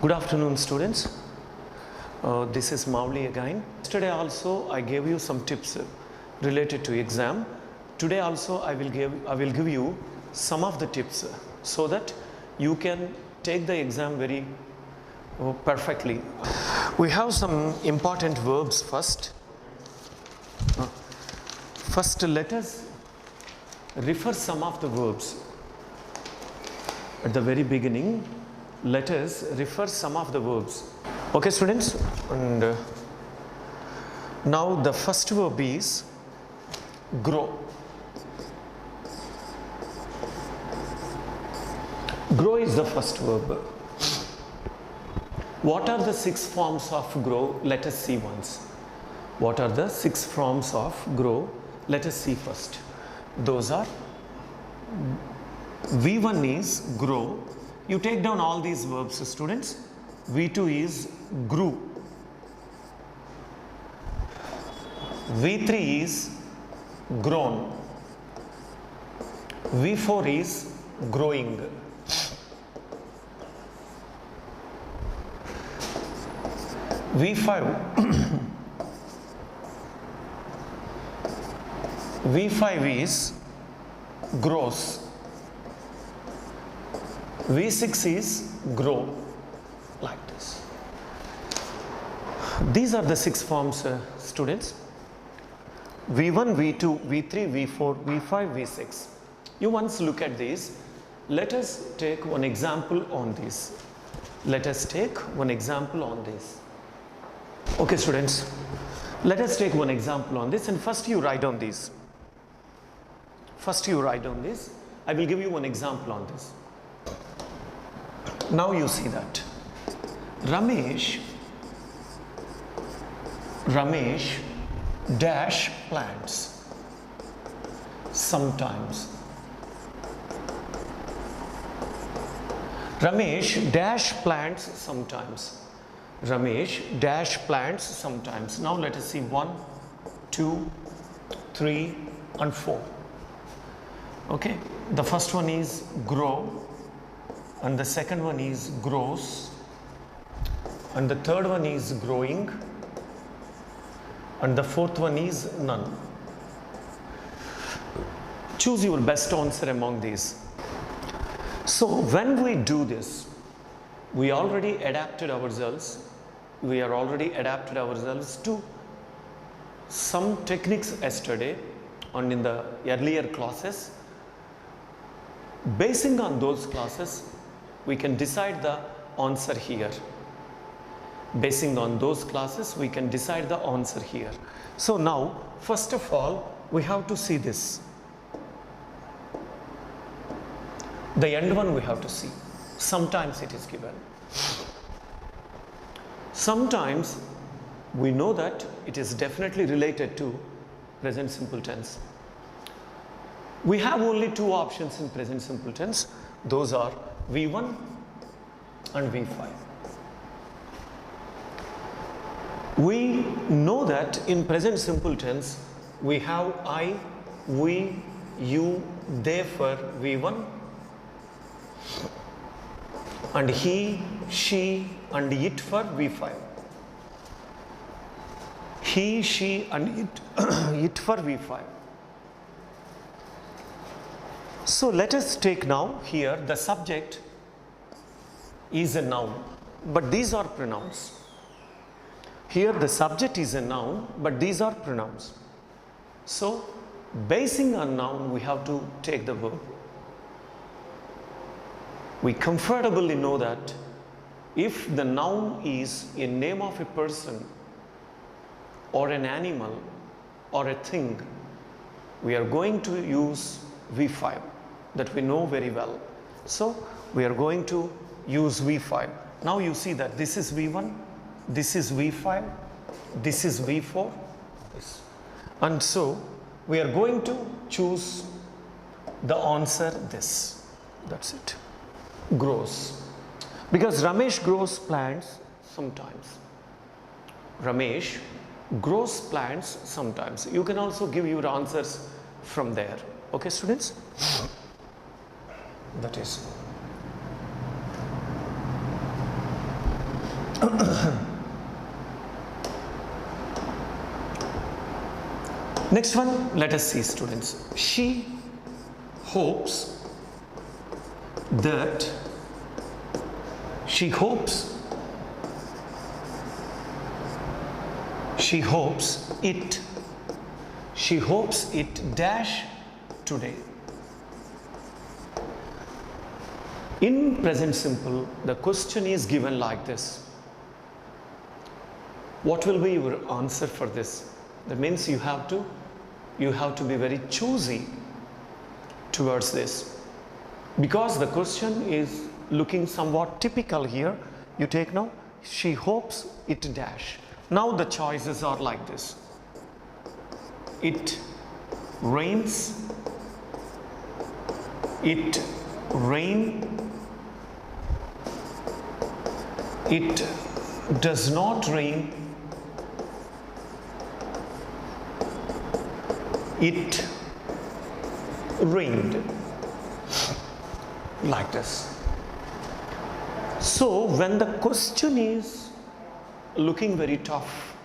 Good afternoon, students. This is Mavli again. Yesterday also I gave you some tips related to exam. Today also I will give you some of the tips so that you can take the exam very perfectly. We have some important verbs first. First, let us refer some of the verbs. At the very beginning, let us refer some of the verbs. Okay, students? And now the first verb is grow. Grow is the first verb. What are the 6 forms of grow? Let us see once. What are the 6 forms of grow? Let us see first. Those are V1 is grow. You take down all these verbs, students. V2 is grew. V3 is grown. V4 is growing. V5 V5 is grows. V6 is grow, like this. These are the 6 forms, students. V1, V2, V3, V4, V5, V6. You once look at these. Let us take one example on this. Let us take one example on this. Okay, students. Let us take one example on this, and first you write on this. First you write on this. I will give you one example on this. Now you see that Ramesh dash plants sometimes. Ramesh dash plants sometimes. Ramesh dash plants sometimes. Now let us see 1, 2, 3 and 4. Okay, the first one is grow, and the second one is grows, and the third one is growing, and the fourth one is none. Choose your best answer among these. So when we do this, we already adapted ourselves. We are already adapted ourselves to some techniques yesterday and in the earlier classes. Basing on those classes, we can decide the answer here. Basing on those classes, we can decide the answer here. So now, first of all, we have to see this. The end one we have to see. Sometimes it is given. Sometimes we know that it is definitely related to present simple tense. We have only 2 options in present simple tense. Those are V1 and V5. We know that in present simple tense we have I, we, you, they for V1, and he, she and it for V5. He, she and it for V5. So let us take now here the subject is a noun, but these are pronouns. Here the subject is a noun, but these are pronouns. So basing on noun, we have to take the verb. We comfortably know that if the noun is a name of a person or an animal or a thing, we are going to use V5, that we know very well. So we are going to use V5. Now you see that this is V1, this is V5, this is V4, and so we are going to choose the answer this. That's it. Grows. Because Ramesh grows plants sometimes. Ramesh grows plants sometimes. You can also give your answers from there. Okay, students? That is. Next one, let us see, students. She hopes that, she hopes it dash today. In present simple, the question is given like this. What will be your answer for this? That means you have to be very choosy towards this, because the question is looking somewhat typical here. You take now, she hopes it dash. Now the choices are like this. It rains, it rain, it does not rain, it rained, like this. So when the question is looking very tough,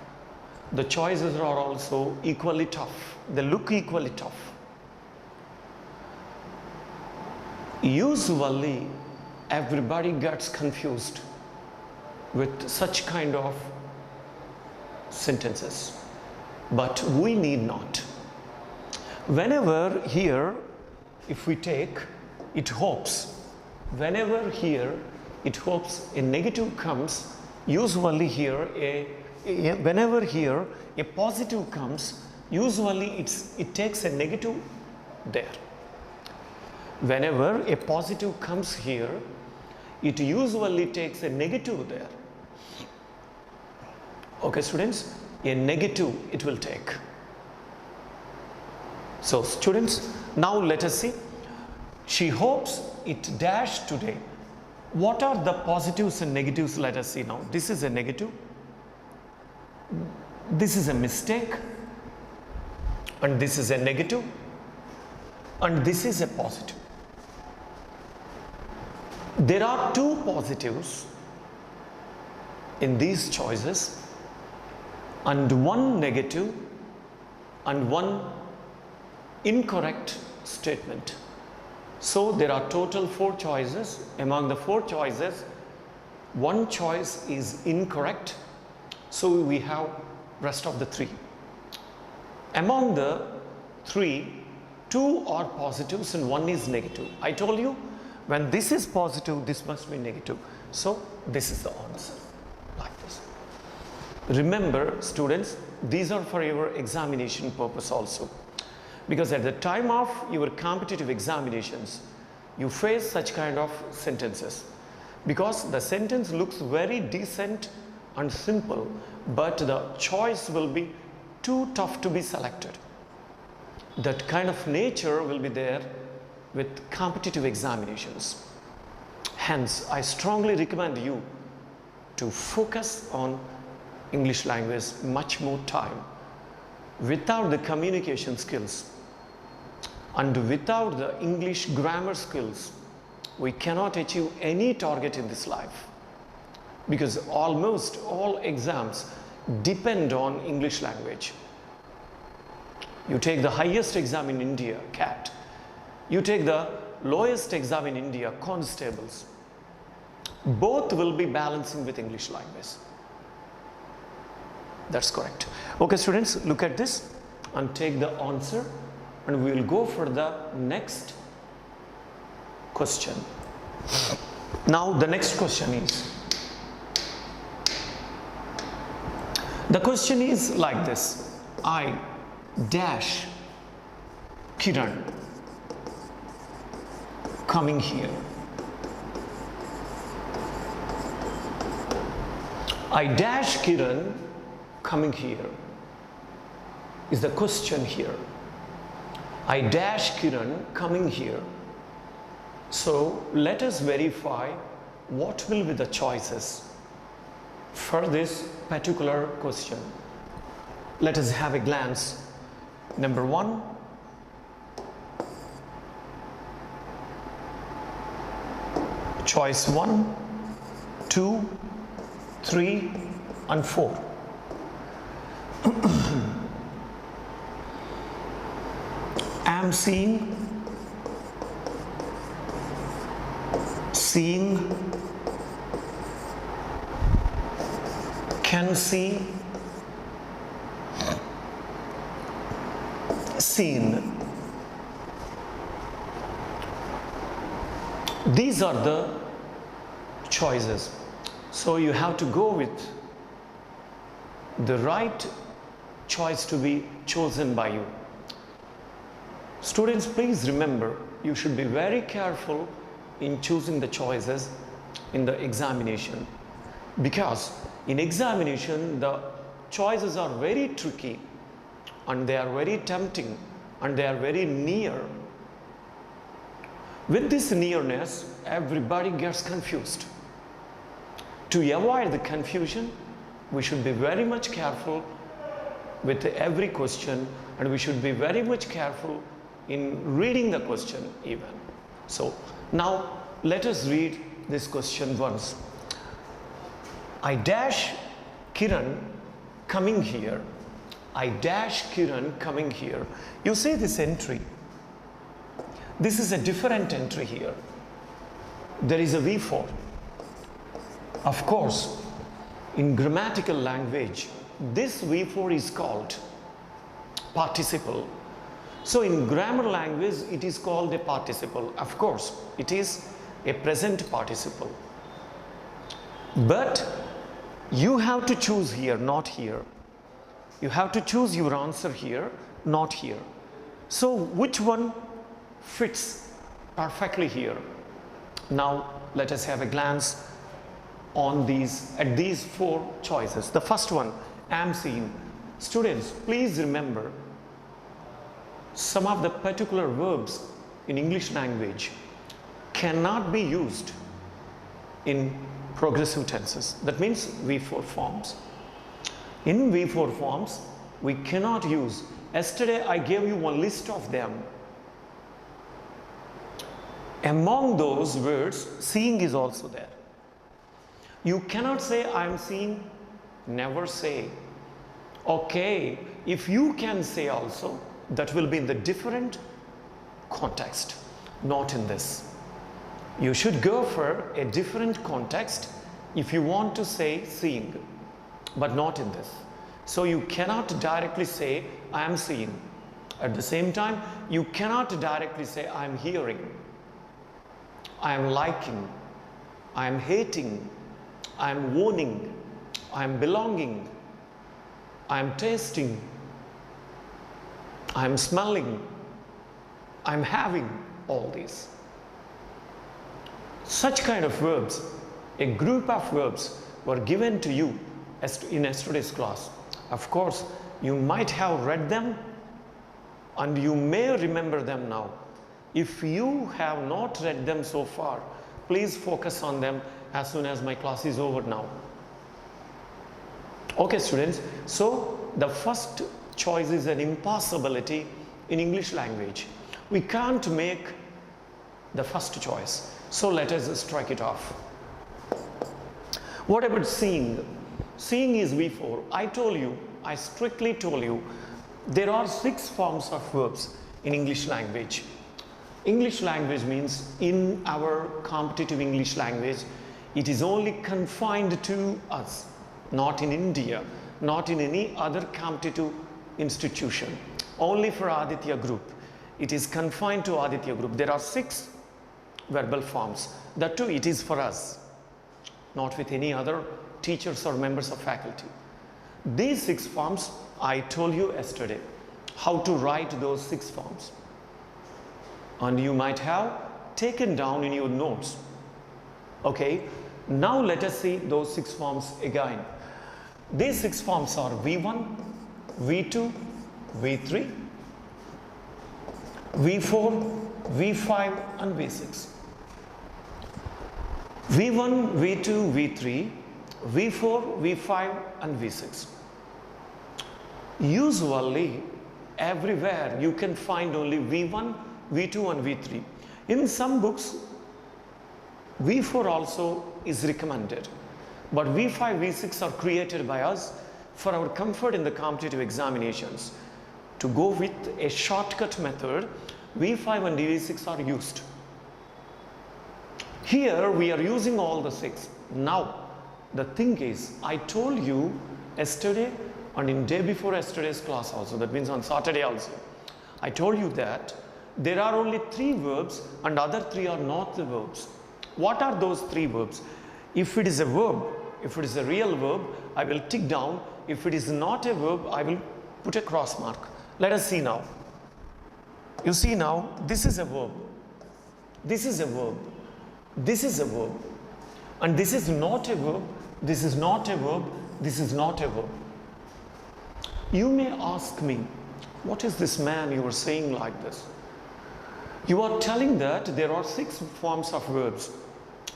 the choices are also equally tough. They look equally tough. Usually everybody gets confused with such kind of sentences, but we need not. Whenever here, if we take it hopes, whenever here it hopes a negative comes, usually here whenever here a positive comes, usually it takes a negative there. Whenever a positive comes here, it usually takes a negative there. Okay, students, a negative it will take. So students, now let us see. She hopes it dash today. What are the positives and negatives? Let us see now. This is a negative, this is a mistake, and this is a negative, and this is a positive. There are two positives in these choices and one negative and one incorrect statement. So there are total 4 choices. Among the 4 choices, one choice is incorrect. So we have rest of the 3. Among the 3, 2 are positives and 1 is negative. I told you, when this is positive, this must be negative. So this is the answer, like this. Remember, students, these are for your examination purpose also. Because at the time of your competitive examinations, you face such kind of sentences. Because the sentence looks very decent and simple, but the choice will be too tough to be selected. That kind of nature will be there with competitive examinations. Hence, I strongly recommend you to focus on English language much more time. Without the communication skills and without the English grammar skills, we cannot achieve any target in this life, because almost all exams depend on English language. You take the highest exam in India, CAT. You take the lowest exam in India, constables. Both will be balancing with English language. That's correct. Okay, students, look at this and take the answer, and we will go for the next question. Now the next question is, the question is like this: I dash Kiran coming here. I dash Kiran coming here is the question here. I dash Kiran coming here. So let us verify what will be the choices for this particular question. Let us have a glance. Number 1, choice 1, 2, 3 and 4. Am seeing, seeing, can see, seen. These are the choices. So you have to go with the right choice to be chosen by you. Students, please remember, you should be very careful in choosing the choices in the examination, because in examination the choices are very tricky and they are very tempting and they are very near. With this nearness, everybody gets confused. To avoid the confusion, we should be very much careful with every question, and we should be very much careful in reading the question even. So now let us read this question once. I dash Kiran coming here. I dash Kiran coming here. You see this entry. This is a different entry here. There is a V4. Of course, in grammatical language, this V4 is called participle. So in grammar language, it is called a participle. Of course, it is a present participle. But you have to choose here, not here. You have to choose your answer here, not here. So which one fits perfectly here? Now let us have a glance on at these 4 choices. The first one, am seen. Students, please remember, some of the particular verbs in English language cannot be used in progressive tenses. That means V4 forms. In V4 forms, we cannot use. Yesterday I gave you one list of them. Among those words, seeing is also there. You cannot say I am seeing, never say. Okay, if you can say also, that will be in the different context, not in this. You should go for a different context if you want to say seeing, but not in this. So you cannot directly say I am seeing. At the same time, you cannot directly say I am hearing, I am liking, I am hating, I am owning, I am belonging, I am tasting, I am smelling, I am having, all these. Such kind of verbs, a group of verbs were given to you in yesterday's class. Of course, you might have read them and you may remember them now. If you have not read them so far, please focus on them as soon as my class is over now. Okay, students, so the first choice is an impossibility in English language. We can't make the first choice. So let us strike it off. What about seeing? Seeing is V4. I strictly told you, there are 6 forms of verbs in English language. English language means, in our competitive English language, it is only confined to us, not in India, not in any other competitive institution. Only for Aditya Group. It is confined to Aditya Group. There are 6 verbal forms. That too, it is for us, not with any other teachers or members of faculty. These 6 forms, I told you yesterday how to write those 6 forms. And you might have taken down in your notes. Okay, now let us see those 6 forms again. These 6 forms are V1, V2, V3, V4, V5 and V6. V1, V2, V3, V4, V5 and V6. Usually, everywhere you can find only V1, V2 and V3. In some books, V4 also is recommended. But V5, V6 are created by us for our comfort in the competitive examinations. To go with a shortcut method, V5 and V6 are used. Here we are using all the 6. Now the thing is, I told you yesterday and in day before yesterday's class also, that means on Saturday also, I told you that there are only 3 verbs and other 3 are not the verbs. What are those 3 verbs? If it is a verb, if it is a real verb, I will tick down. If it is not a verb, I will put a cross mark. Let us see now. You see now, this is a verb. This is a verb. This is a verb. And this is not a verb. This is not a verb. This is not a verb. You may ask me, what is this man you are saying like this? You are telling that there are 6 forms of verbs.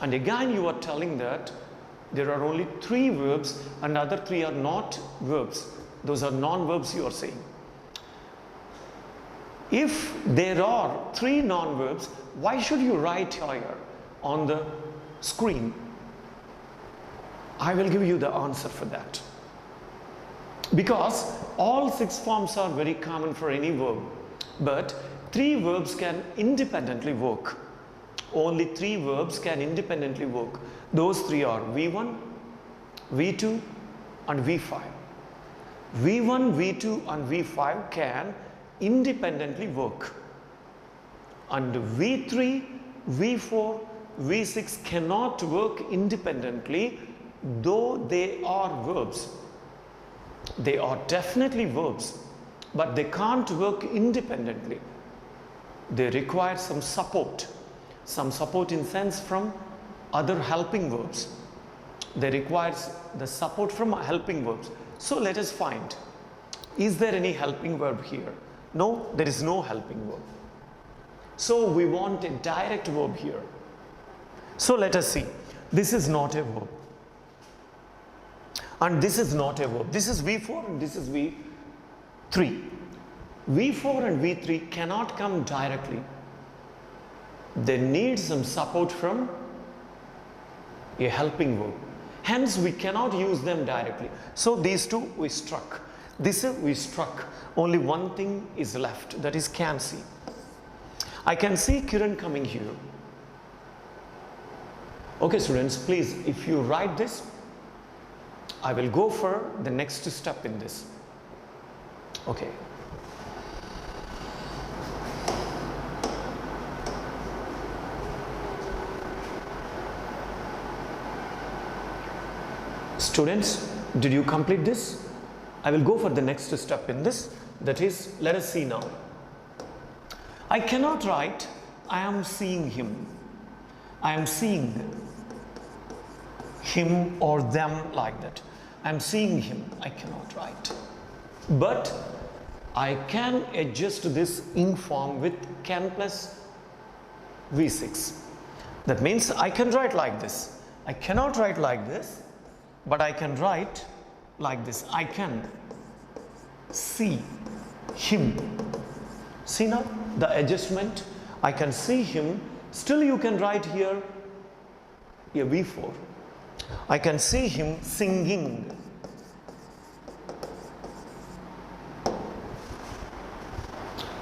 And again you are telling that there are only 3 verbs and other 3 are not verbs. Those are non-verbs you are saying. If there are 3 non-verbs, why should you write here on the screen? I will give you the answer for that. Because all 6 forms are very common for any verb, but 3 verbs can independently work. Only 3 verbs can independently work. Those 3 are V1, V2 and V5. V1, V2 and V5 can independently work. And V3, V4, V6 cannot work independently, though they are verbs. They are definitely verbs, but they can't work independently. They require some support in sense from other helping verbs. They require the support from helping verbs. So let us find, is there any helping verb here? No, there is no helping verb. So we want a direct verb here. So let us see, this is not a verb. And this is not a verb. This is V4 and this is V3. V4 and V3 cannot come directly. They need some support from a helping verb. Hence, we cannot use them directly. So these 2 we struck. This we struck. Only one thing is left, that is can see. I can see Kiran coming here. Okay students, please, if you write this, I will go for the next step in this. Okay. Students, did you complete this? I will go for the next step in this. That is, let us see now. I cannot write, I am seeing him. I am seeing him or them like that. I am seeing him. I cannot write. But I can adjust this ing form with can plus V6. That means I can write like this. I cannot write like this, but I can write like this. I can see him. See now the adjustment? I can see him. Still you can write here a V4. I can see him singing.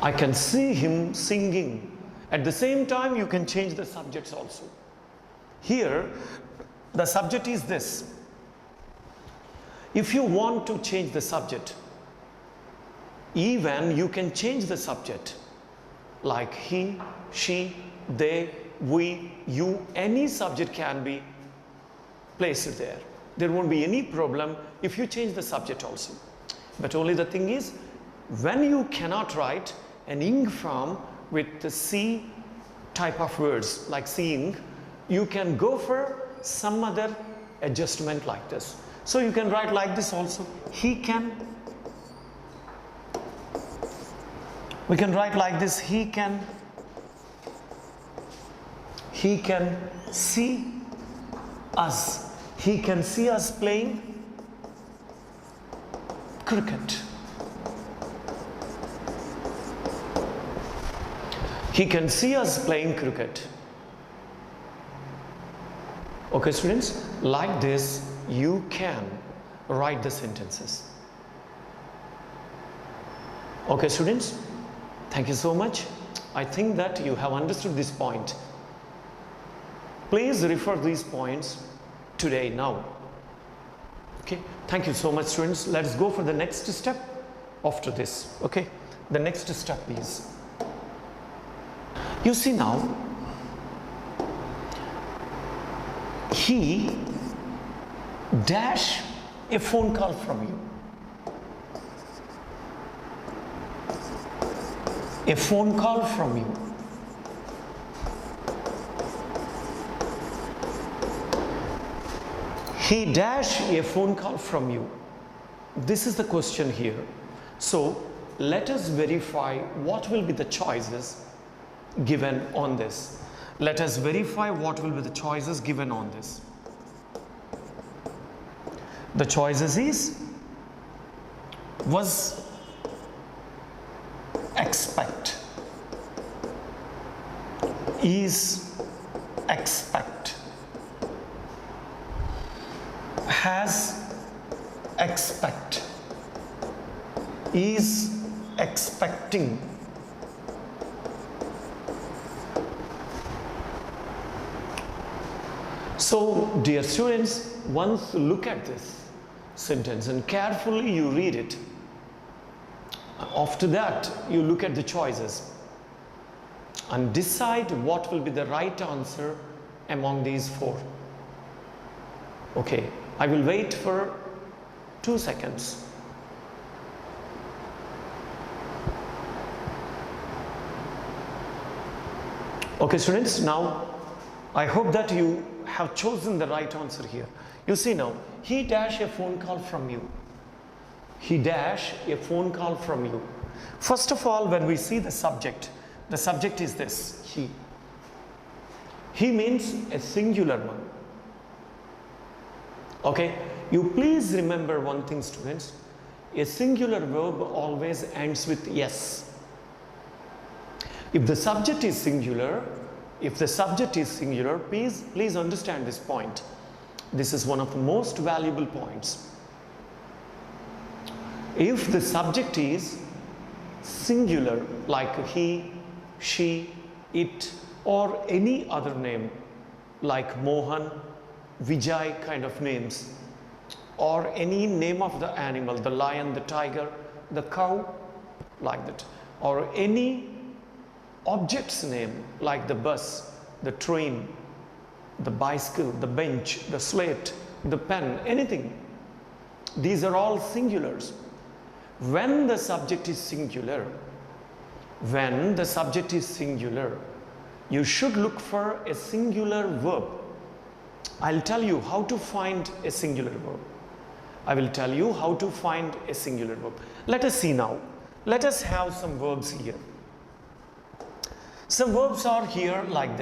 I can see him singing. At the same time, you can change the subjects also. Here, the subject is this. If you want to change the subject, even you can change the subject like he, she, they, we, you, any subject can be placed there. There won't be any problem if you change the subject also. But only the thing is, when you cannot write an ing form with the C type of words like seeing, you can go for some other adjustment like this. So you can write like this also. He can. We can write like this. He can see us. He can see us playing cricket. He can see us playing cricket. Okay students, like this you can write the sentences. Okay, students, thank you so much. I think that you have understood this point. Please refer these points today now. Okay, thank you so much, students. Let's go for the next step after this. Okay, the next step is, you see now, he dash a phone call from you. A phone call from you. He dash a phone call from you. This is the question here. So let us verify what will be the choices given on this. Let us verify what will be the choices given on this. The choices is, was expect, is expect, has expect, is expecting. So dear students, once you look at this sentence and carefully you read it, after that you look at the choices and decide what will be the right answer among these four. Okay, I will wait for 2 seconds. Okay, students, now I hope that you have chosen the right answer here. You see now, he dash a phone call from you. He dash a phone call from you. First of all, when we see the subject is this, he. He means a singular one. Okay, you please remember one thing, students. A singular verb always ends with yes. If the subject is singular, please understand this point. This is one of the most valuable points. If the subject is singular, like he, she, it, or any other name, like Mohan, Vijay kind of names, or any name of the animal, the lion, the tiger, the cow, like that, or any object's name, like the bus, the train, the bicycle, the bench, the slate, the pen, anything. These are all singulars. When the subject is singular, you should look for a singular verb. I'll tell you how to find a singular verb. Let us see now. Let us have some verbs here. Some verbs are here like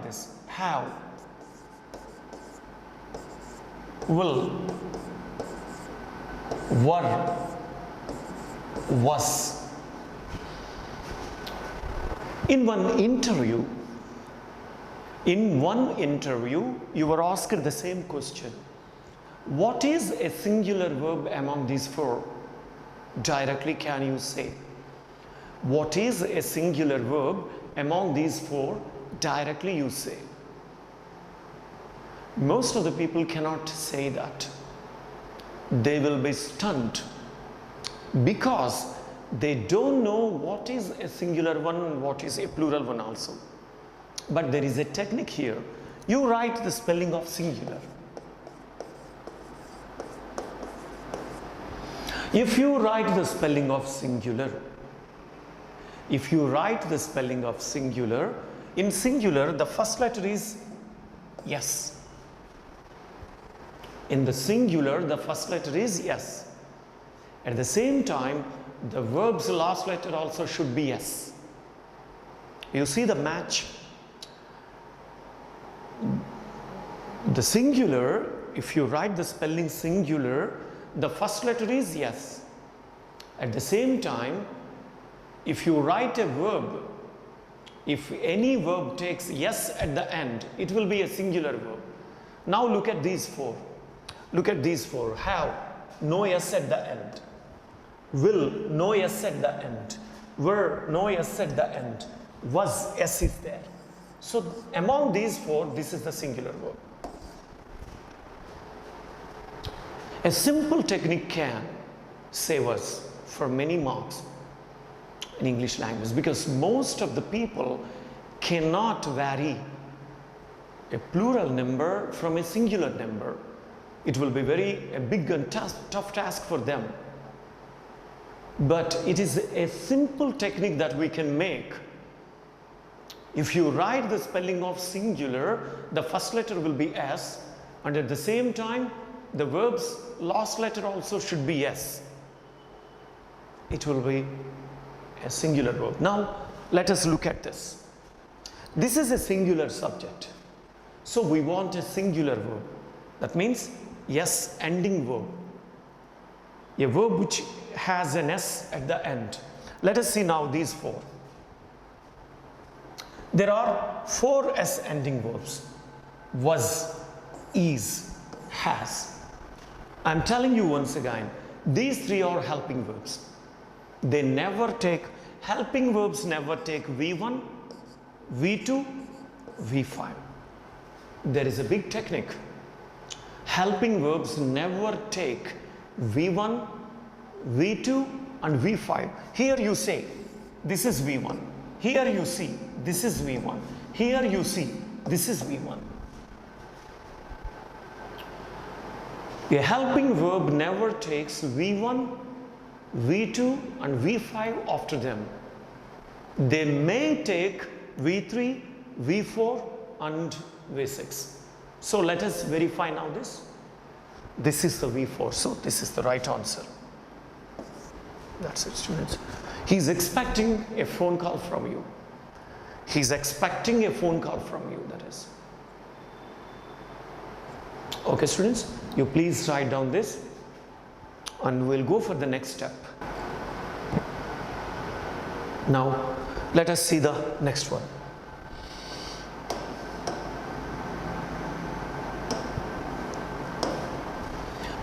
this. Have, will, were, was. In one interview, you were asked the same question. What is a singular verb among these four? Directly can you say? What is a singular verb among these four? Directly you say. Most of the people cannot say that. They will be stunned because they don't know what is a singular one and what is a plural one also. But there is a technique here. You write the spelling of singular. If you write the spelling of singular, in singular, the first letter is yes. In the singular, the first letter is yes. At the same time, the verb's last letter also should be yes. You see the match? The singular, if you write the spelling singular, the first letter is yes. At the same time, if you write a verb, if any verb takes yes at the end, it will be a singular verb. Now look at these four. Look at these four. Have, no S at the end. Will, no S at the end. Were, no S at the end. Was, S is there. So among these four, this is the singular verb. A simple technique can save us for many marks in English language, because most of the people cannot vary a plural number from a singular number. It will be a big and tough task for them. But it is a simple technique that we can make. If you write the spelling of singular, the first letter will be S, and at the same time, the verb's last letter also should be S. It will be a singular verb. Now, let us look at this. This is a singular subject. So we want a singular verb. That means S ending verb. A verb which has an S at the end. Let us see now these four. There are four S ending verbs. Was, is, has. I am telling you once again, these three are helping verbs. They never take, helping verbs never take V1, V2, V5. There is a big technique. Helping verbs never take V1, V2 and V5. Here you say, this is V1. Here you see, this is V1. Here you see, this is V1. A helping verb never takes V1, V2 and V5 after them. They may take V3, V4 and V6. So let us verify now this. This is the V4, so this is the right answer. That's it, students. He's expecting a phone call from you. He's expecting a phone call from you, that is. Okay, students, you please write down this and we'll go for the next step. Now, let us see the next one.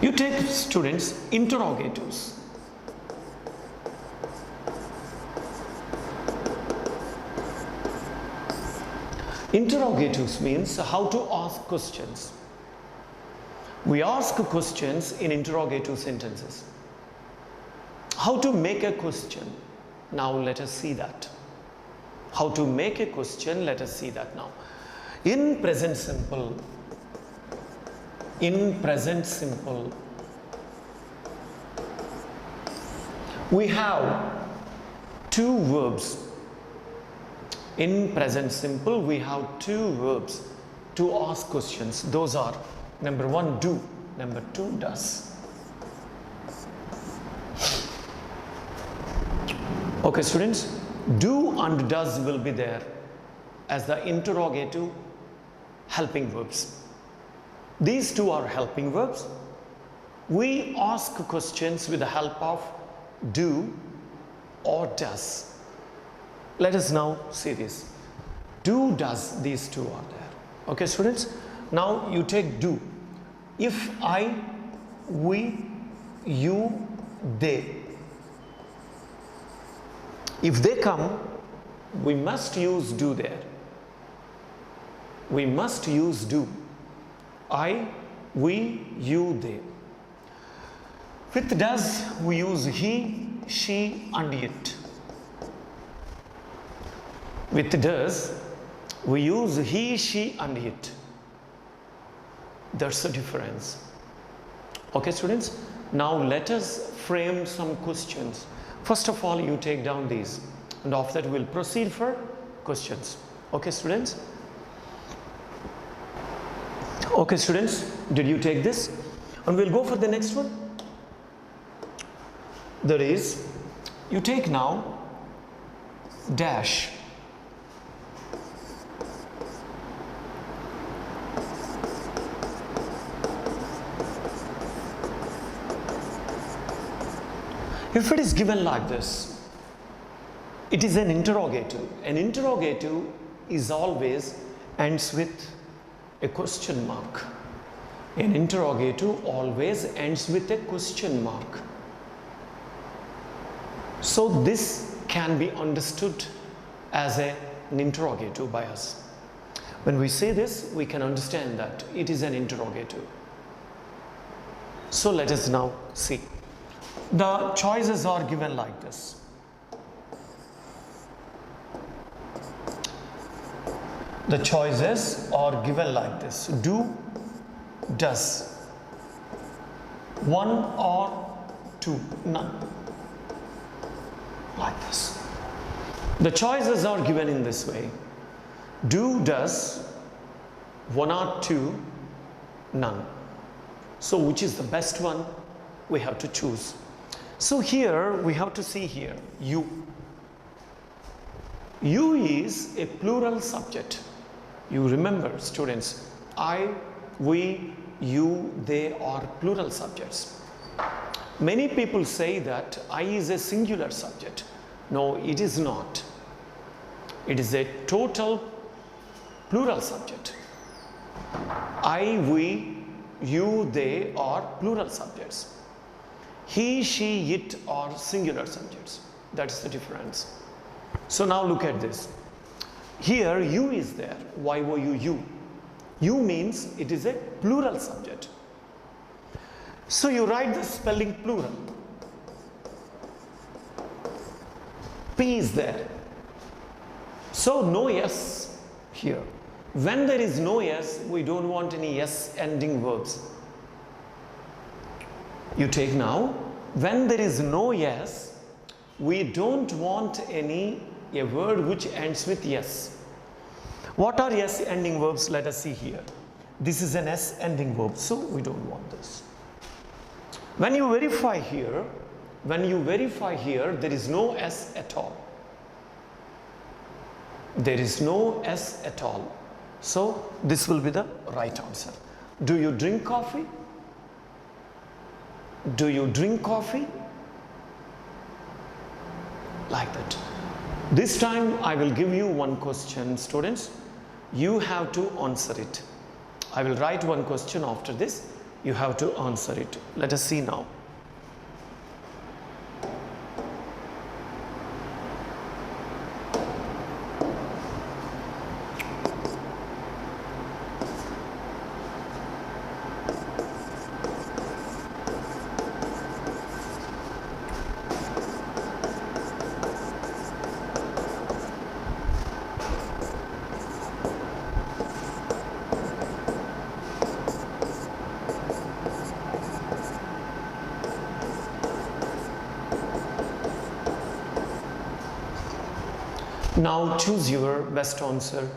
You take, students, interrogatives. Interrogatives means how to ask questions. We ask questions in interrogative sentences. How to make a question? Now let us see that. How to make a question? Let us see that now. In present simple, we have two verbs. In present simple, we have two verbs to ask questions. Those are number one, do. Number two, does. Okay, students, do and does will be there as the interrogative helping verbs. These two are helping verbs. We ask questions with the help of do or does. Let us now see this. Do, does, these two are there. Okay, students? Now you take do. If I, we, you, they. If they come, we must use do there. We must use do. I, we, you, they. With does, we use he, she and it. With does, we use he, she and it. That's the difference. Okay, students? Now let us frame some questions. First of all, you take down these, and after that we'll proceed for questions. Okay, students? Okay, students, did you take this? And we'll go for the next one. That is, you take now dash. If it is given like this, it is an interrogative. An interrogative is always ends with a question mark. An interrogative always ends with a question mark. So this can be understood as an interrogative by us. When we say this, we can understand that it is an interrogative. So let us now see. The choices are given like this. The choices are given like this. Do, does. One or two, none. Like this. The choices are given in this way. Do, does, one or two, none. So which is the best one? We have to choose. So here we have to see here you. You is a plural subject. You remember, students, I, we, you, they are plural subjects. Many people say that I is a singular subject. No, it is not. It is a total plural subject. I, we, you, they are plural subjects. He, she, it are singular subjects. That's the difference. So now look at this. Here you is there. Y-O-U, you. You means it is a plural subject. So you write the spelling plural. P is there. So no S here. When there is no S, we don't want any S ending verbs. You take now, when there is no S, we don't want a word which ends with S. What are S ending verbs? Let us see here. This is an S ending verb, so we don't want this. When you verify here, there is no S at all. There is no S at all. So this will be the right answer. Do you drink coffee? Do you drink coffee? Like that. This time I will give you one question, students. You have to answer it. I will write one question after this. You have to answer it. Let us see now. Now choose your best answer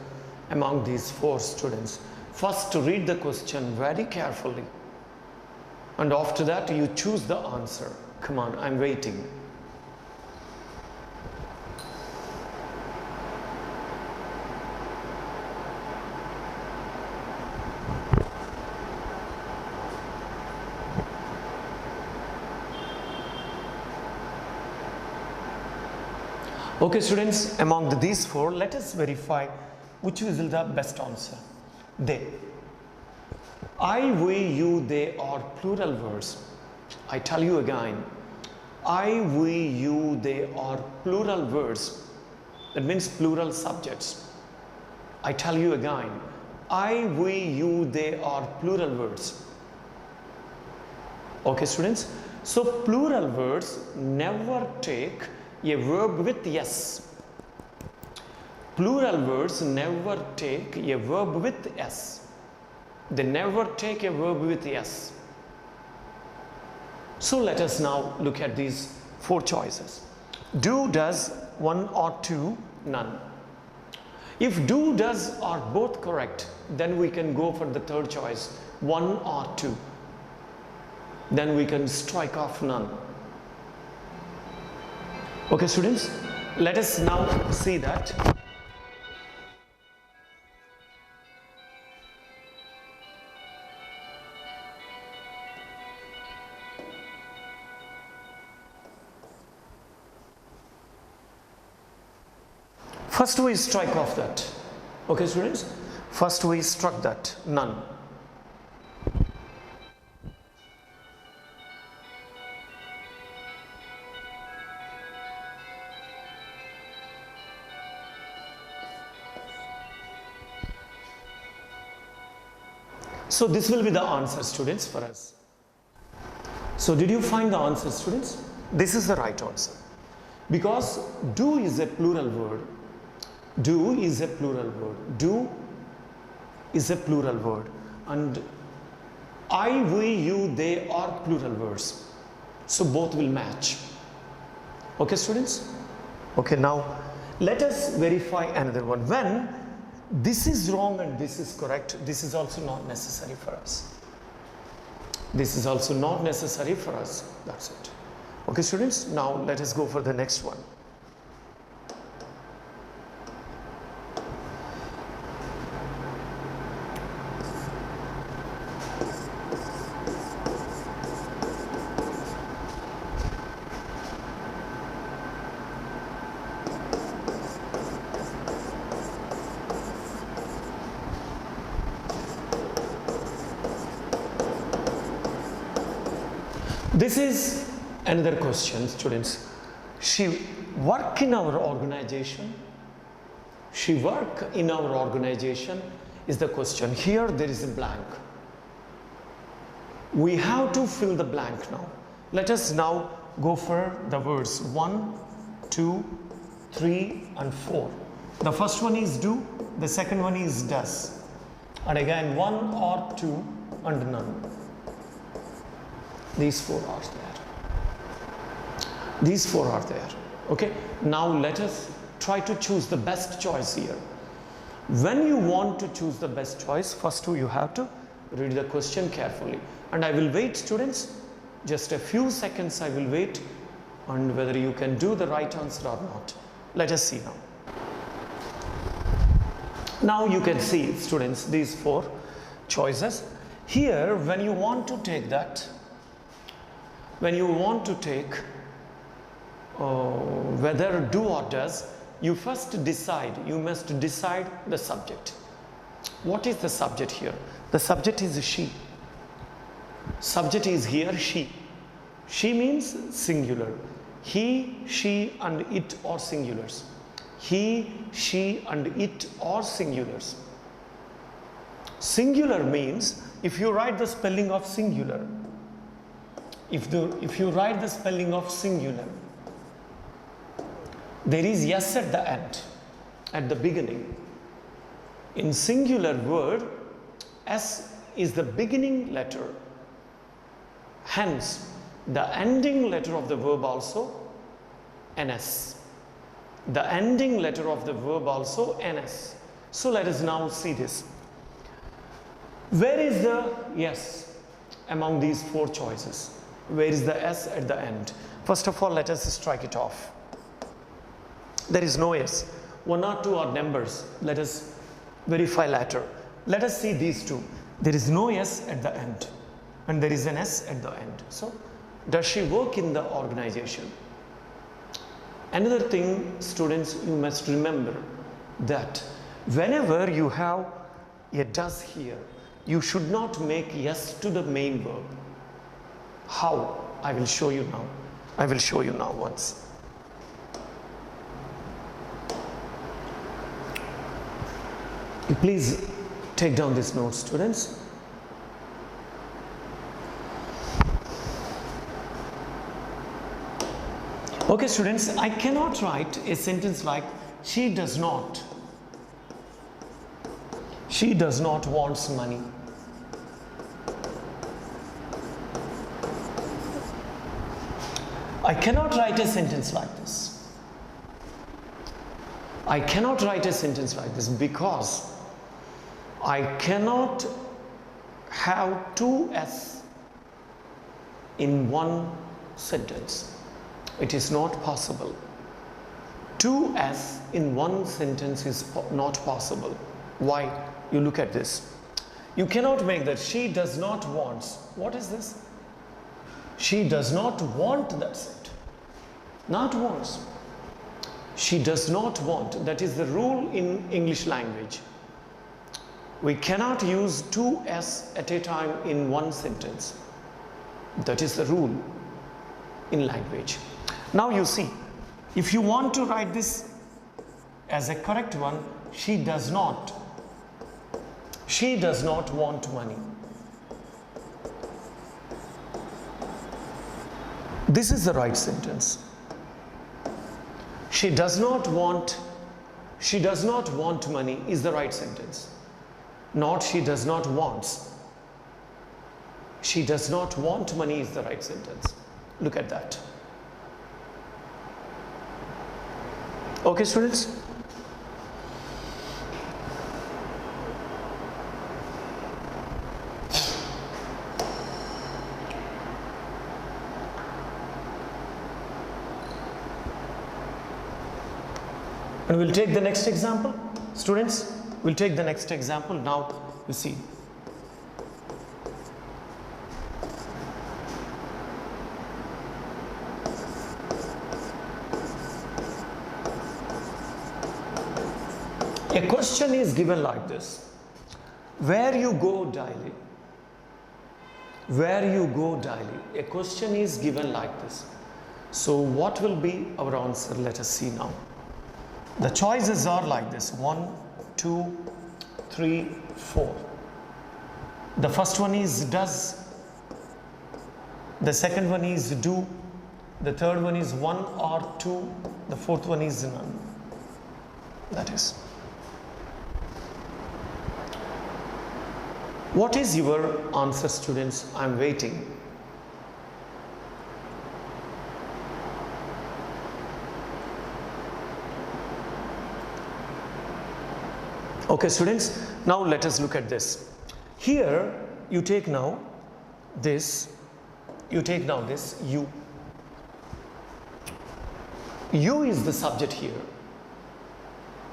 among these four students. First, read the question very carefully, and after that you choose the answer. Come on, I'm waiting. Okay, students, among these four, let us verify which is the best answer. They. I, we, you, they are plural words. I tell you again. I, we, you, they are plural words. That means plural subjects. I tell you again. I, we, you, they are plural words. Okay, students? So plural words never take a verb with S. Plural words never take a verb with S. They never take a verb with S. So let us now look at these four choices. Do, does, one or two, none. If do, does are both correct, then we can go for the third choice, one or two. Then we can strike off none. Okay, students, let us now see that. First we strike off that. Okay, students, first we struck that, none. So this will be the answer, students, for us. So did you find the answer, students? This is the right answer. Because do is a plural word. Do is a plural word. Do is a plural word. And I, we, you, they are plural words. So both will match. Okay, students? Okay, now let us verify another one. When this is wrong and this is correct, this is also not necessary for us. This is also not necessary for us. That's it. Okay, students, now let us go for the next one. This is another question, students. She work in our organization. She work in our organization is the question. Here there is a blank. We have to fill the blank now. Let us now go for the words 1, 2, 3 and 4. The first one is do, the second one is does. And again 1 or 2 and none. These 4 are there. These 4 are there. Okay. Now let us try to choose the best choice here. When you want to choose the best choice, first you have to read the question carefully. And I will wait, students, just a few seconds I will wait, and whether you can do the right answer or not. Let us see now. Now you can see, students, these 4 choices. Here, when you want to take that, when you want to take whether do or does, you first decide, you must decide the subject. What is the subject here? The subject is she. Subject is here she. She means singular. He, she and it are singulars. He, she and it are singulars. Singular means, if you write the spelling of singular, if you write the spelling of singular, there is yes at the end, at the beginning. In singular word, S is the beginning letter. Hence, the ending letter of the verb also NS. The ending letter of the verb also NS. So let us now see this. Where is the yes among these 4 choices? Where is the S at the end? First of all, let us strike it off. There is no S. 1 or 2 are numbers. Let us verify later. Let us see these 2. There is no S at the end and there is an S at the end. So, does she work in the organization? Another thing, students, you must remember that whenever you have a does here, you should not make yes to the main verb. How? I will show you now. I will show you now once. Please take down this note, students. Okay, students, I cannot write a sentence like she does not wants money. I cannot write a sentence like this. I cannot write a sentence like this because I cannot have 2 S in one sentence. It is not possible. 2 S in one sentence is not possible. Why? You look at this. You cannot make that she does not wants. What is this? She does not want, that's it. Not wants. She does not want. That is the rule in English language. We cannot use 2 S at a time in one sentence. That is the rule in language. Now you see, if you want to write this as a correct one, she does not. She does not want money. This is the right sentence. She does not want money is the right sentence. Not she does not wants. She does not want money is the right sentence. Look at that. Okay, students? And we'll take the next example. Students, we'll take the next example. Now, you see. A question is given like this. Where you go daily? Where you go daily? A question is given like this. So what will be our answer? Let us see now. The choices are like this: 1, 2, 3, 4. The first one is does. The second one is do. The third one is 1 or 2. The fourth one is none. That is. What is your answer, students? I am waiting. Okay, students, now let us look at this. Here you take now this, you you. You is the subject here.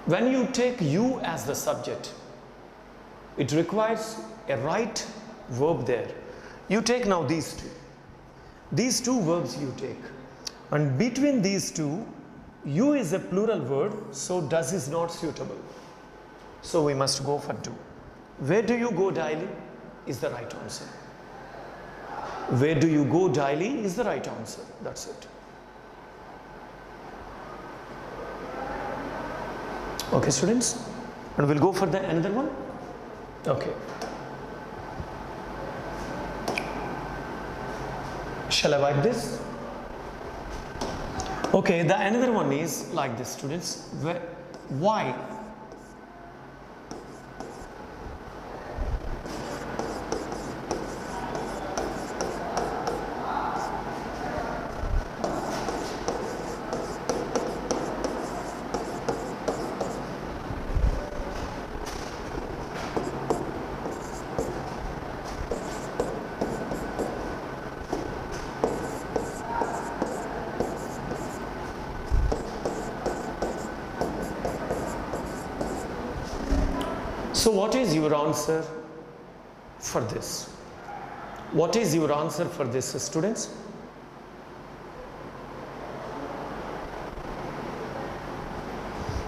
When you take you as the subject, it requires a right verb there. You take now these two. These two verbs you take. And between these two, you is a plural word, so does is not suitable. So we must go for do. Where do you go daily is the right answer. Where do you go daily is the right answer. That's it. Okay, students? And we'll go for the another one. Okay. Shall I wipe this? Okay, the another one is like this, students. Why? So what is your answer for this? What is your answer for this, students?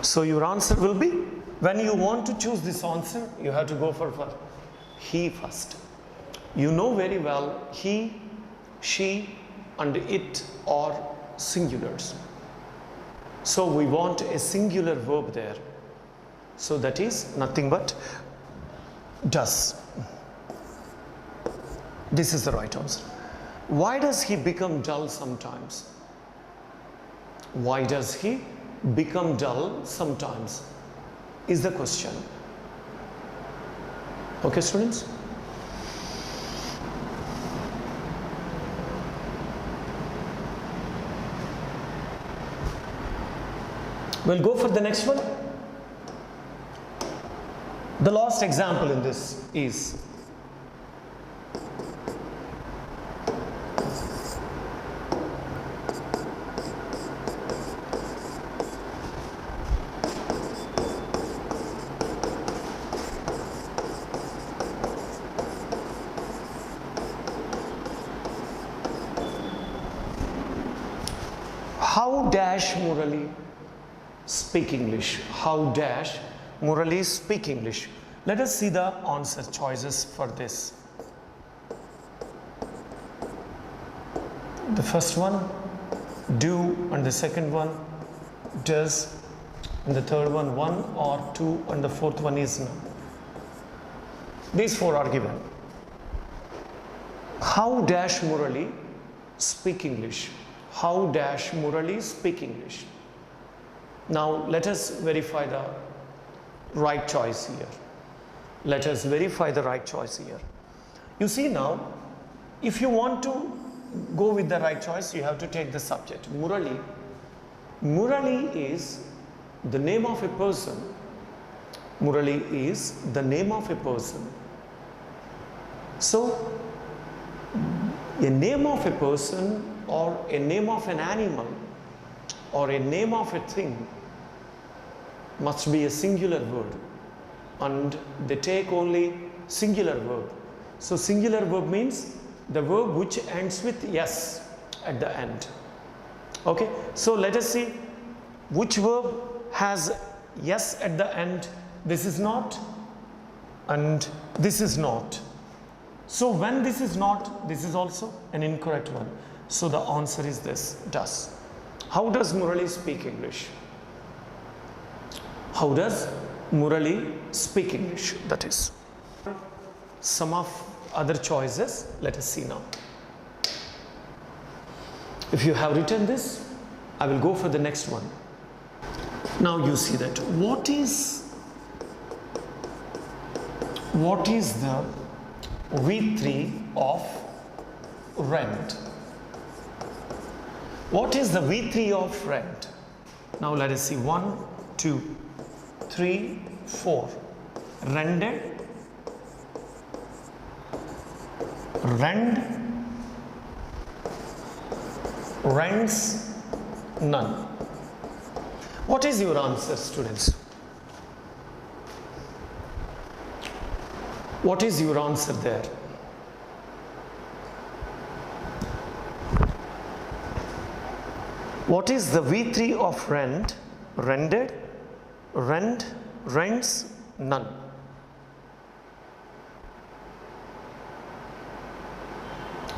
So your answer will be, when you want to choose this answer, you have to go for he first. You know very well he, she and it are singulars. So we want a singular verb there. So that is nothing but does. This is the right answer. Why does he become dull sometimes? Why does he become dull sometimes is the question. Okay, students? We'll go for the next one. The last example in this is how dash Murali speak English? How dash Murali speak English? Let us see the answer choices for this. The first one, do, and the second one, does, and the third one, 1 or 2, and the fourth one is none. These four are given. How dash Murali speak English? How dash Murali speak English? Now let us verify the right choice here. Let us verify the right choice here. You see now, if you want to go with the right choice, you have to take the subject. Murali. Murali is the name of a person. Murali is the name of a person. So, a name of a person or a name of an animal or a name of a thing must be a singular word, and they take only singular verb. So singular verb means the verb which ends with yes at the end. Okay, so let us see which verb has yes at the end. This is not and this is not. So when this is not, this is also an incorrect one. So the answer is this, does. How does Murali speak English? How does Murali speak English? That is. Some of other choices, let us see now. If you have written this, I will go for the next one. Now you see that what is the V3 of rent? What is the V3 of rent? Now let us see. 1, 2, 3, 4. Rented, rent, rents, none. What is your answer, students? What is your answer there? What is the V3 of rent? Rented, rent, rents, none.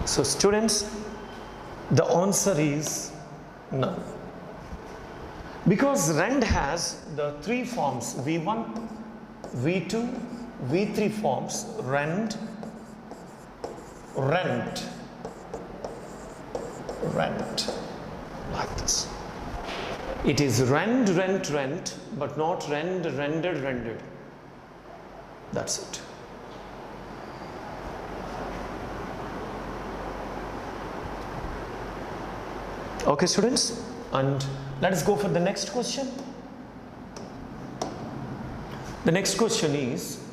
So students, the answer is none. Because rent has the three forms, V1, V2, V3 forms: rent, rent, rent, like this. It is rent, rent, rent, but not rent, rendered, rendered. That's it. Okay, students, and let us go for the next question. The next question is,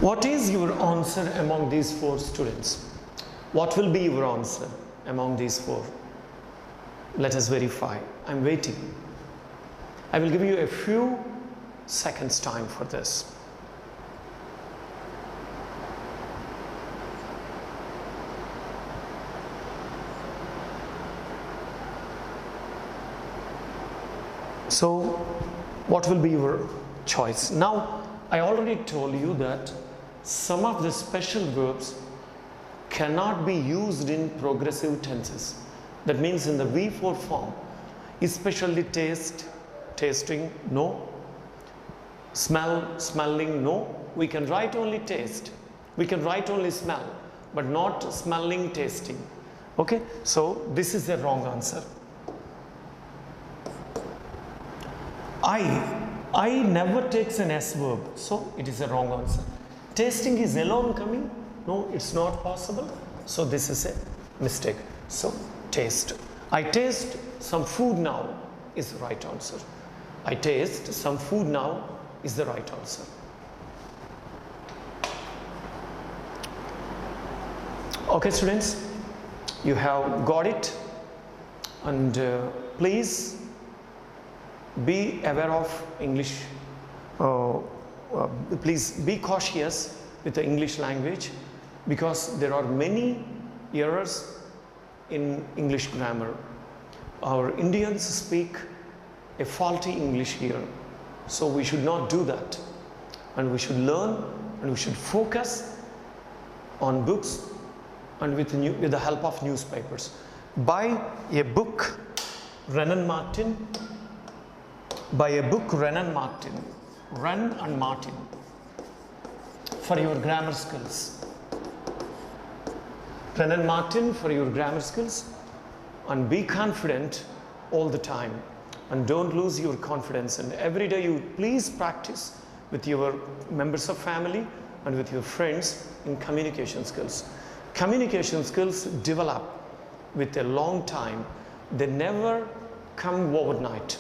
what is your answer among these four students? What will be your answer among these four? Let us verify. I'm waiting. I will give you a few seconds time for this. So, what will be your choice? Now, I already told you that some of the special verbs cannot be used in progressive tenses. That means in the V4 form, especially taste, tasting, no. Smell, smelling, no. We can write only taste. We can write only smell, but not smelling, tasting. Okay, so this is the wrong answer. I never takes an S verb, so it is a wrong answer. Tasting is alone coming? No, it's not possible. So this is a mistake. So taste. I taste some food now is the right answer. I taste some food now is the right answer. Okay, students, you have got it, and please Be aware of English. Uh, Please be cautious with the English language, because there are many errors in English grammar. Our Indians speak a faulty English here, so we should not do that, and we should learn and we should focus on books and with the help of newspapers. Buy a book, Wren Martin. Buy a book, Wren and Martin, for your grammar skills. Wren and Martin for your grammar skills, and be confident all the time, and don't lose your confidence. And every day you please practice with your members of family and with your friends in communication skills. Communication skills develop with a long time. They never come overnight.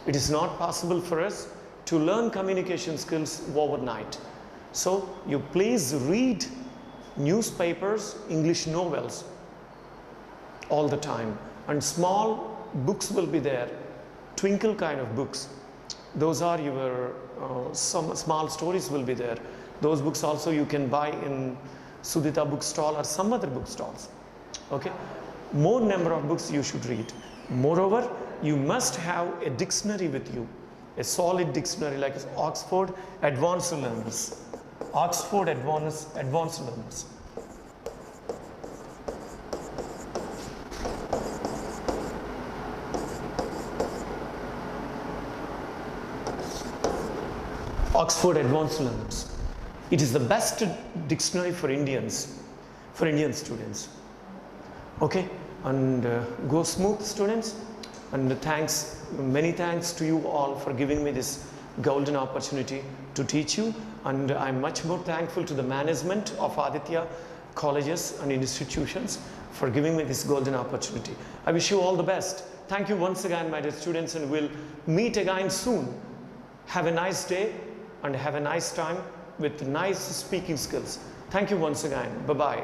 It is not possible for us to learn communication skills overnight. So you please read newspapers, English novels all the time, and small books will be there, twinkle kind of books. Those are your some small stories will be there. Those books also you can buy in Sudhita bookstall or some other bookstores. Okay, more number of books you should read. Moreover, you must have a dictionary with you, a solid dictionary like Oxford Advanced Learners. Oxford Advanced Learners. Oxford Advanced Learners. It is the best dictionary for Indians, for Indian students. Okay, and go smooth, students. And many thanks to you all for giving me this golden opportunity to teach you. And I'm much more thankful to the management of Aditya colleges and institutions for giving me this golden opportunity. I wish you all the best. Thank you once again, my dear students, and we'll meet again soon. Have a nice day and have a nice time with nice speaking skills. Thank you once again. Bye-bye.